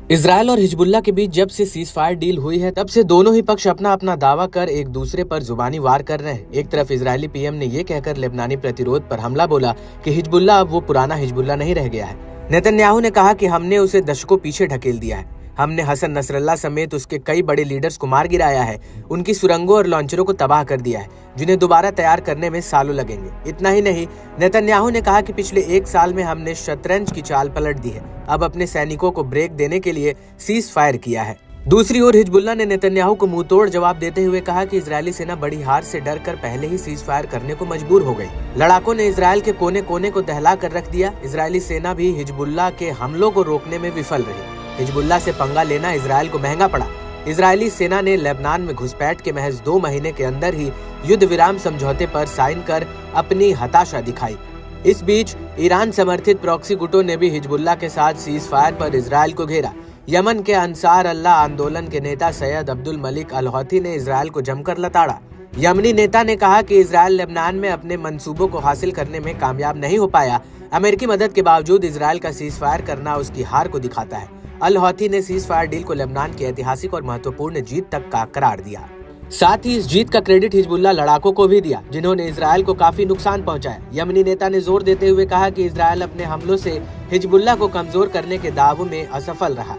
Israel और Hezbollah के बीच जब से सीज फायर डील हुई है तब से दोनों ही पक्ष अपना अपना दावा कर एक दूसरे पर जुबानी वार कर रहे हैं। एक तरफ इजरायली पीएम ने ये कहकर लेबनानी प्रतिरोध पर हमला बोला कि हिजबुल्लाह अब वो पुराना हिजबुल्लाह नहीं रह गया है। नेतन्याहू ने कहा कि हमने उसे दशकों पीछे ढकेल दिया है। हमने हसन नसरल्लाह समेत उसके कई बड़े लीडर्स को मार गिराया है, उनकी सुरंगों और लॉन्चरों को तबाह कर दिया है, जिन्हें दोबारा तैयार करने में सालों लगेंगे। इतना ही नहीं, नेतन्याहू ने कहा कि पिछले 1 साल में हमने शतरंज की चाल पलट दी है। अब अपने सैनिकों को ब्रेक देने के लिए सीज फायर किया है। दूसरी ओर हिजबुल्लाह ने नेतन्याहू को मुंहतोड़ जवाब देते हुए कहा कि इजरायली सेना बड़ी हार से डरकर पहले ही सीज फायर करने को मजबूर हो गई। लड़ाकों ने इजरायल के कोने कोने को दहला कर रख दिया। इजरायली सेना भी हिजबुल्लाह के हमलों को रोकने में विफल रही। हिजबुल्लाह से पंगा लेना इजरायल को महंगा पड़ा। इजरायली सेना ने लेबनान में घुसपैठ के महज 2 महीने के अंदर ही युद्ध विराम समझौते पर साइन कर अपनी हताशा दिखाई। इस बीच ईरान समर्थित प्रॉक्सी गुटों ने भी हिजबुल्लाह के साथ सीज फायर पर इजरायल को घेरा। यमन के अंसार अल्लाह आंदोलन के नेता सैयद अब्दुल मलिक अल हौथी ने इजरायल को जमकर लताड़ा। यमनी नेता ने कहा कि इजरायल लेबनान में अपने मंसूबों को हासिल करने में कामयाब नहीं हो पाया। अमेरिकी मदद के बावजूद इजरायल का सीज फायर करना उसकी हार को दिखाता है। अल हौथी ने सीज फायर डील को लेबनान की ऐतिहासिक और महत्वपूर्ण जीत तक का करार दिया। साथ ही इस जीत का क्रेडिट हिजबुल्लाह लड़ाकों को भी दिया, जिन्होंने इजरायल को काफी नुकसान पहुंचाया। यमनी नेता ने जोर देते हुए कहा कि इजरायल अपने हमलों से हिजबुल्लाह को कमजोर करने के दावों में असफल रहा।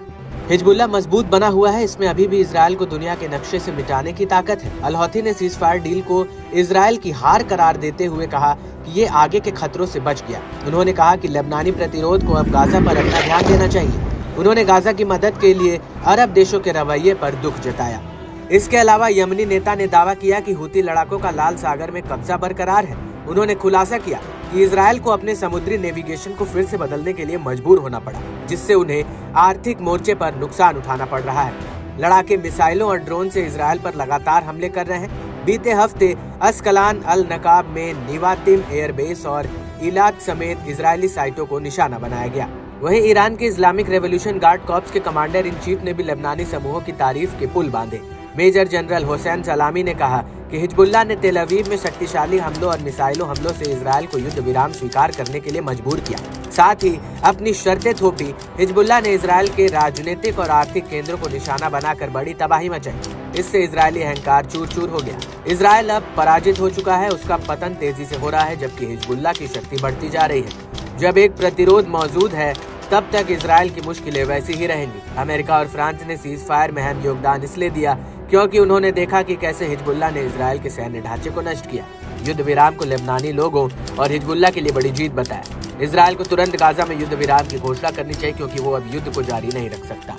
हिजबुल्लाह मजबूत बना हुआ है, इसमें अभी भी इजरायल को दुनिया के नक्शे से मिटाने की ताकत है। अल हौथी ने सीज फायर डील को इजरायल की हार करार देते हुए कहा कि ये आगे के खतरों से बच गया। उन्होंने कहा कि लेबनानी प्रतिरोध को अब गाजा पर अपना ध्यान देना चाहिए। उन्होंने गाजा की मदद के लिए अरब देशों के रवैये पर दुख जताया। इसके अलावा यमनी नेता ने दावा किया कि हूती लड़ाकों का लाल सागर में कब्जा बरकरार है। उन्होंने खुलासा किया कि इजरायल को अपने समुद्री नेविगेशन को फिर से बदलने के लिए मजबूर होना पड़ा, जिससे उन्हें आर्थिक मोर्चे पर नुकसान उठाना पड़ रहा है। लड़ाके मिसाइलों और ड्रोन से इजरायल पर लगातार हमले कर रहे हैं। बीते हफ्ते अस्कलान अल नकाब में निवातिम एयरबेस और इलात समेत इजरायली साइटों को निशाना बनाया गया। वहीं ईरान के इस्लामिक रेवोल्यूशन गार्ड कॉर्प्स के कमांडर इन चीफ ने भी लेबनानी समूहों की तारीफ के पुल बांधे। मेजर जनरल हुसैन सलामी ने कहा कि हिजबुल्लाह ने तेल अवीव में शक्तिशाली हमलों और मिसाइलों हमलों से इजरायल को युद्ध विराम स्वीकार करने के लिए मजबूर किया। साथ ही अपनी शर्तें थोपी। हिजबुल्लाह ने इजरायल के राजनीतिक और आर्थिक केंद्रों को निशाना बनाकर बड़ी तबाही मचाई। इससे इजरायली अहंकार चूर चूर हो गया। इजरायल अब पराजित हो चुका है, उसका पतन तेजी से हो रहा है, जबकि हिजबुल्लाह की शक्ति बढ़ती जा रही है। जब एक प्रतिरोध मौजूद है तब तक इजरायल की मुश्किलें वैसी ही रहेंगी। अमेरिका और फ्रांस ने सीज फायर में अहम योगदान इसलिए दिया क्योंकि उन्होंने देखा कि कैसे हिजबुल्लाह ने इजरायल के सैन्य ढांचे को नष्ट किया। युद्ध विराम को लेबनानी लोगों और हिजबुल्लाह के लिए बड़ी जीत बताया। इजरायल को तुरंत गाजा में युद्ध विराम की घोषणा करनी चाहिए, क्योंकि वो अब युद्ध को जारी नहीं रख सकता।